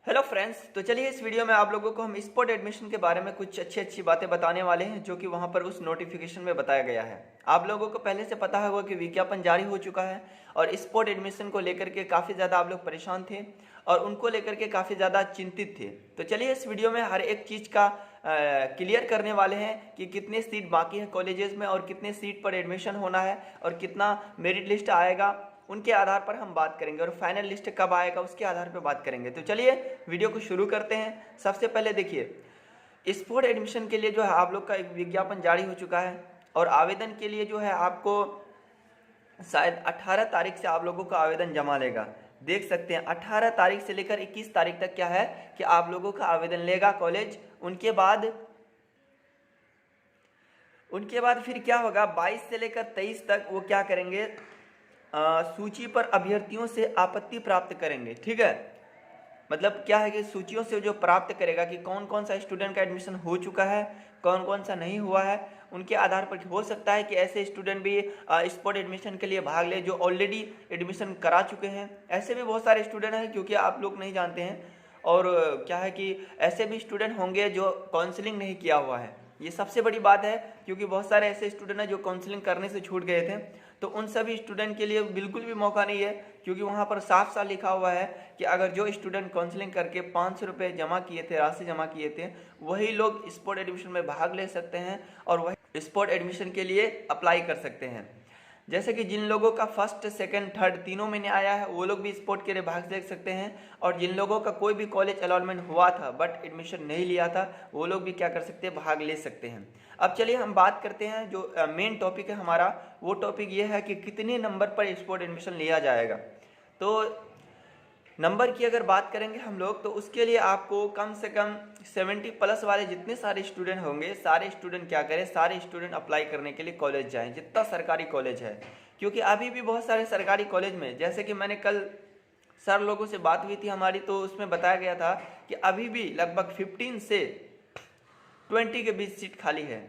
Hello friends, तो चलिए इस वीडियो में आप लोगों को हम स्पोर्ट एडमिशन के बारे में कुछ अच्छी अच्छी बातें बताने वाले हैं जो कि वहाँ पर उस नोटिफिकेशन में बताया गया है। आप लोगों को पहले से पता होगा कि विज्ञापन जारी हो चुका है और स्पोर्ट एडमिशन को लेकर के काफ़ी ज़्यादा आप लोग परेशान थे और उनको लेकर के काफ़ी ज़्यादा चिंतित थे। तो चलिए इस वीडियो में हर एक चीज़ का क्लियर करने वाले हैं कि कितने सीट बाकी है कॉलेजेस में और कितने सीट पर एडमिशन होना है और कितना मेरिट लिस्ट आएगा, उनके आधार पर हम बात करेंगे और फाइनल लिस्ट कब आएगा उसके आधार पर बात करेंगे। तो चलिए वीडियो को शुरू करते हैं। सबसे पहले देखिए, स्पोर्ट एडमिशन के लिए जो है आप लोग का एक विज्ञापन जारी हो चुका है और आवेदन के लिए जो है आपको शायद 18 तारीख से आप लोगों का आवेदन जमा लेगा। देख सकते हैं 18 तारीख से लेकर 21 तारीख तक क्या है कि आप लोगों का आवेदन लेगा कॉलेज। उनके बाद फिर क्या होगा, 22 से लेकर 23 तक वो क्या करेंगे, सूची पर अभ्यर्थियों से आपत्ति प्राप्त करेंगे। ठीक है, मतलब क्या है कि सूचियों से जो प्राप्त करेगा कि कौन कौन सा स्टूडेंट का एडमिशन हो चुका है, कौन कौन सा नहीं हुआ है, उनके आधार पर हो सकता है कि ऐसे स्टूडेंट भी स्पोर्ट एडमिशन के लिए भाग ले जो ऑलरेडी एडमिशन करा चुके हैं। ऐसे भी बहुत सारे स्टूडेंट हैं क्योंकि आप लोग नहीं जानते हैं। और क्या है कि ऐसे भी स्टूडेंट होंगे जो काउंसलिंग नहीं किया हुआ है। ये सबसे बड़ी बात है क्योंकि बहुत सारे ऐसे स्टूडेंट हैं जो काउंसलिंग करने से छूट गए थे। तो उन सभी स्टूडेंट के लिए बिल्कुल भी मौका नहीं है क्योंकि वहाँ पर साफ साफ लिखा हुआ है कि अगर जो स्टूडेंट काउंसलिंग करके 500 रुपये जमा किए थे, राशि जमा किए थे, वही लोग स्पोर्ट एडमिशन में भाग ले सकते हैं और वही स्पोर्ट एडमिशन के लिए अप्लाई कर सकते हैं। जैसे कि जिन लोगों का फर्स्ट सेकंड थर्ड तीनों महीने आया है वो लोग भी स्पोर्ट के लिए भाग ले सकते हैं और जिन लोगों का कोई भी कॉलेज अलॉटमेंट हुआ था बट एडमिशन नहीं लिया था वो लोग भी क्या कर सकते हैं, भाग ले सकते हैं। अब चलिए हम बात करते हैं जो मेन टॉपिक है हमारा। वो टॉपिक ये है कि कितने नंबर पर स्पोर्ट एडमिशन लिया जाएगा। तो नंबर की अगर बात करेंगे हम लोग तो उसके लिए आपको कम से कम 70 प्लस वाले जितने सारे स्टूडेंट होंगे, सारे स्टूडेंट क्या करें, सारे स्टूडेंट अप्लाई करने के लिए कॉलेज जाएं, जितना सरकारी कॉलेज है। क्योंकि अभी भी बहुत सारे सरकारी कॉलेज में, जैसे कि मैंने कल सर लोगों से बात हुई थी हमारी, तो उसमें बताया गया था कि अभी भी लगभग 15 से 20 के बीच सीट खाली है।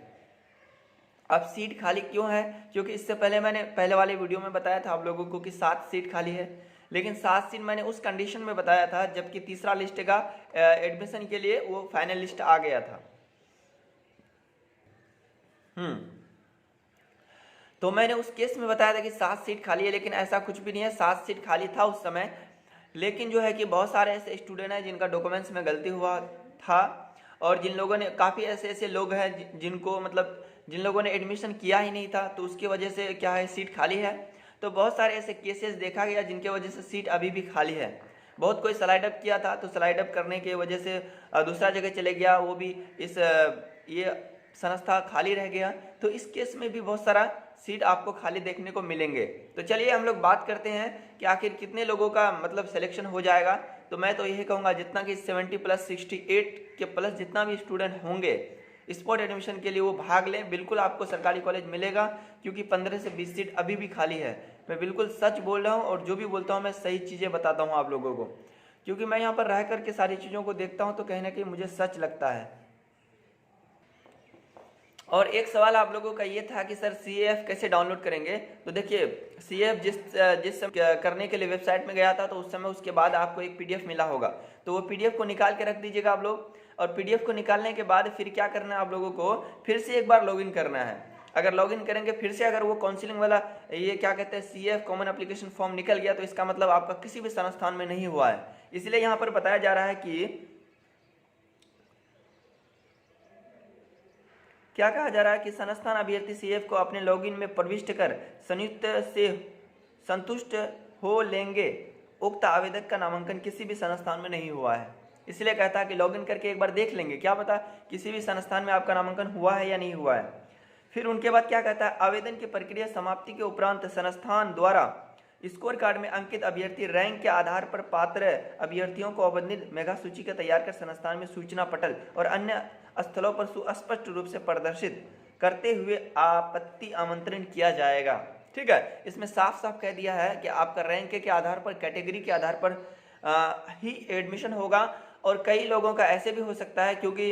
अब सीट खाली क्यों है, क्योंकि इससे पहले मैंने पहले वाले वीडियो में बताया था आप लोगों को कि 7 सीट खाली है, लेकिन 7 सीट मैंने उस कंडीशन में बताया था जबकि तीसरा लिस्ट का एडमिशन के लिए वो फाइनल लिस्ट आ गया था। तो मैंने उस केस में बताया था कि 7 सीट खाली है, लेकिन ऐसा कुछ भी नहीं है। 7 सीट खाली था उस समय, लेकिन जो है कि बहुत सारे ऐसे स्टूडेंट हैं जिनका डॉक्यूमेंट्स में गलती हुआ था और जिन लोगों ने, काफ़ी ऐसे ऐसे लोग हैं जिनको मतलब जिन लोगों ने एडमिशन किया ही नहीं था, तो उसकी वजह से क्या है, सीट खाली है। तो बहुत सारे ऐसे केसेस देखा गया जिनके वजह से सीट अभी भी खाली है। बहुत कोई स्लाइड अप किया था तो स्लाइड अप करने की वजह से दूसरा जगह चले गया, वो भी इस ये संस्था खाली रह गया। तो इस केस में भी बहुत सारा सीट आपको खाली देखने को मिलेंगे। तो चलिए हम लोग बात करते हैं कि आखिर कितने लोगों का मतलब सिलेक्शन हो जाएगा। तो मैं तो यही कहूँगा जितना कि 70 प्लस 68 के प्लस जितना भी स्टूडेंट होंगे स्पोर्ट एडमिशन के लिए वो भाग लें। बिल्कुल आपको सरकारी कॉलेज मिलेगा क्योंकि 15 से 20 सीट अभी भी खाली है। मैं बिल्कुल सच बोल रहा हूँ और जो भी बोलता हूँ मैं सही चीज़ें बताता हूँ आप लोगों को, क्योंकि मैं यहाँ पर रह करके सारी चीज़ों को देखता हूँ तो कहीं ना कहीं मुझे सच लगता है। और एक सवाल आप लोगों का ये था कि सर CAF कैसे डाउनलोड करेंगे। तो देखिए CAF जिस समय करने के लिए वेबसाइट में गया था तो उस समय उसके बाद आपको एक PDF मिला होगा, तो वो PDF को निकाल के रख दीजिएगा आप लोग। और PDF को निकालने के बाद फिर क्या करना है आप लोगों को, फिर से एक बार लॉगिन करना है। अगर लॉगिन करेंगे फिर से, अगर वो काउंसिलिंग वाला ये क्या कहते हैं CAF कॉमन एप्लीकेशन फॉर्म निकल गया तो इसका मतलब आपका किसी भी संस्थान में नहीं हुआ है। इसलिए यहाँ पर बताया जा रहा है कि क्या कहा जा रहा है कि संस्थान अभ्यर्थी CAF को अपने लॉगिन में प्रविष्ट कर संयुक्त से संतुष्ट हो लेंगे। उक्त आवेदक का नामांकन किसी भी संस्थान में नहीं हुआ है, इसलिए कहता है कि लॉगिन करके एक बार देख लेंगे, क्या पता किसी भी संस्थान में आपका नामांकन हुआ है या नहीं हुआ है। फिर उनके बाद क्या कहता है, आवेदन की प्रक्रिया समाप्ति के उपरांत संस्थान द्वारा स्कोर कार्ड में अंकित अभ्यर्थी रैंक के आधार पर पात्र अभ्यर्थियों को अवधित मेगा सूची का तैयार कर संस्थान में सूचना पटल और अन्य स्थलों पर सुस्पष्ट रूप से प्रदर्शित करते हुए आपत्ति आमंत्रण किया जाएगा। ठीक है, इसमें साफ साफ कह दिया है कि आपका रैंक के आधार पर, कैटेगरी के आधार पर ही एडमिशन होगा। और कई लोगों का ऐसे भी हो सकता है क्योंकि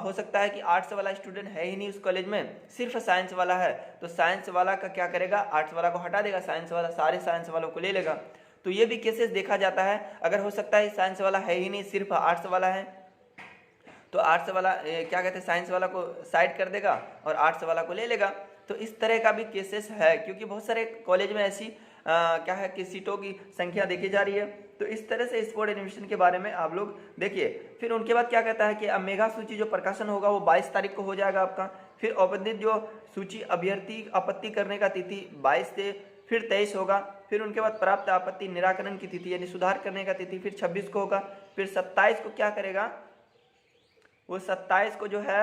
हो सकता है कि आर्ट्स वाला स्टूडेंट है ही नहीं उस कॉलेज में, सिर्फ साइंस वाला है, तो साइंस वाला का क्या करेगा, आर्ट्स वाला को हटा देगा, साइंस वाला सारे साइंस वालों को ले लेगा। तो ये भी केसेस देखा जाता है। अगर हो सकता है साइंस वाला है ही नहीं, सिर्फ आर्ट्स वाला है, तो आर्ट्स वाला क्या कहते हैं, साइंस वाला को साइड कर देगा और आर्ट्स वाला को ले लेगा। तो इस तरह का भी केसेस है, क्योंकि बहुत सारे कॉलेज में ऐसी क्या है कि सीटों की संख्या देखी जा रही है। तो इस तरह से स्पोर्ट एडमिशन के बारे में आप लोग देखिए। फिर उनके बाद क्या कहता है कि अब मेगा सूची जो प्रकाशन होगा वो 22 तारीख को हो जाएगा आपका। फिर औपनिक जो सूची अभ्यर्थी आपत्ति करने का तिथि 22 से फिर 23 होगा। फिर उनके बाद प्राप्त आपत्ति निराकरण की तिथि यानी सुधार करने का तिथि फिर 26 को होगा। फिर 27 को क्या करेगा, वो 27 को जो है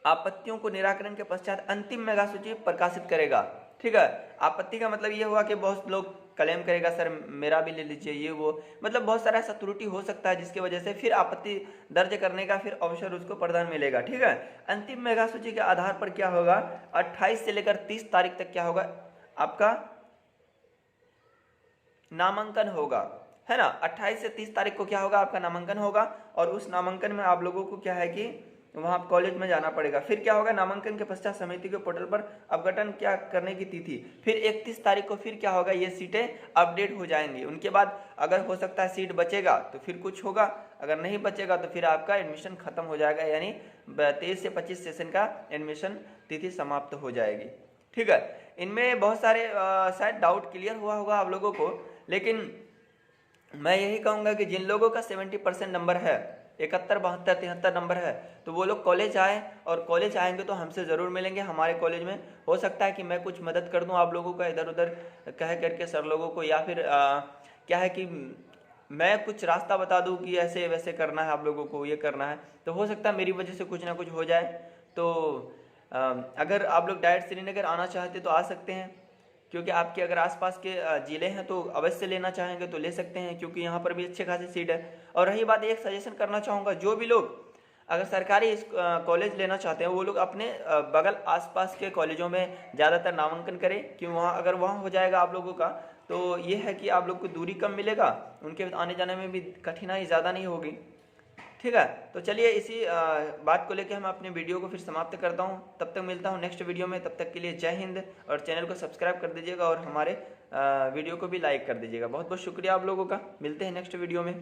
आपत्तियों को निराकरण के पश्चात अंतिम मेगा सूची प्रकाशित करेगा। ठीक है, आपत्ति का मतलब ये हुआ कि बहुत लोग क्लेम करेगा सर मेरा भी ले लीजिए ये वो, मतलब बहुत सारा ऐसा त्रुटि हो सकता है जिसकी वजह से फिर आपत्ति दर्ज करने का फिर अवसर उसको प्रदान मिलेगा। ठीक है, अंतिम मेगा सूची के आधार पर क्या होगा, 28 से लेकर 30 तारीख तक क्या होगा, आपका नामांकन होगा, है ना। 28 से 30 तारीख को क्या होगा, आपका नामांकन होगा। और उस नामांकन में आप लोगों को क्या है कि वहां कॉलेज में जाना पड़ेगा। फिर क्या होगा, नामांकन के पश्चात समिति के पोर्टल पर अपघटन क्या करने की तिथि, फिर 31 तारीख को फिर क्या होगा, ये सीटें अपडेट हो जाएंगी। उनके बाद अगर हो सकता है सीट बचेगा तो फिर कुछ होगा, अगर नहीं बचेगा तो फिर आपका एडमिशन खत्म हो जाएगा, यानी 23 से 25 सेशन का एडमिशन तिथि समाप्त हो जाएगी। ठीक है, इनमें बहुत सारे शायद डाउट क्लियर हुआ होगा आप लोगों को, लेकिन मैं यही कहूँगा कि जिन लोगों का 70% नंबर है, 71, 72, 73 नंबर है, तो वो लोग कॉलेज आए, और कॉलेज आएंगे तो हमसे ज़रूर मिलेंगे। हमारे कॉलेज में हो सकता है कि मैं कुछ मदद कर दूं आप लोगों का इधर उधर कह करके सर लोगों को, या फिर क्या है कि मैं कुछ रास्ता बता दूं कि ऐसे वैसे करना है आप लोगों को, ये करना है। तो हो सकता है मेरी वजह से कुछ ना कुछ हो जाए। तो अगर आप लोग डायरेक्ट श्रीनगर आना चाहते तो आ सकते हैं, क्योंकि आपके अगर आसपास के ज़िले हैं तो अवश्य लेना चाहेंगे तो ले सकते हैं, क्योंकि यहाँ पर भी अच्छे खासी सीट है। और रही बात, एक सजेशन करना चाहूँगा, जो भी लोग अगर सरकारी कॉलेज लेना चाहते हैं वो लोग अपने बगल आसपास के कॉलेजों में ज़्यादातर नामांकन करें, कि वहाँ अगर वहाँ हो जाएगा आप लोगों का तो ये है कि आप लोग को दूरी कम मिलेगा, उनके आने जाने में भी कठिनाई ज़्यादा नहीं होगी। ठीक है, तो चलिए इसी बात को लेकर मैं अपने वीडियो को फिर समाप्त करता हूँ। तब तक मिलता हूँ नेक्स्ट वीडियो में, तब तक के लिए जय हिंद। और चैनल को सब्सक्राइब कर दीजिएगा और हमारे वीडियो को भी लाइक कर दीजिएगा। बहुत बहुत शुक्रिया आप लोगों का, मिलते हैं नेक्स्ट वीडियो में।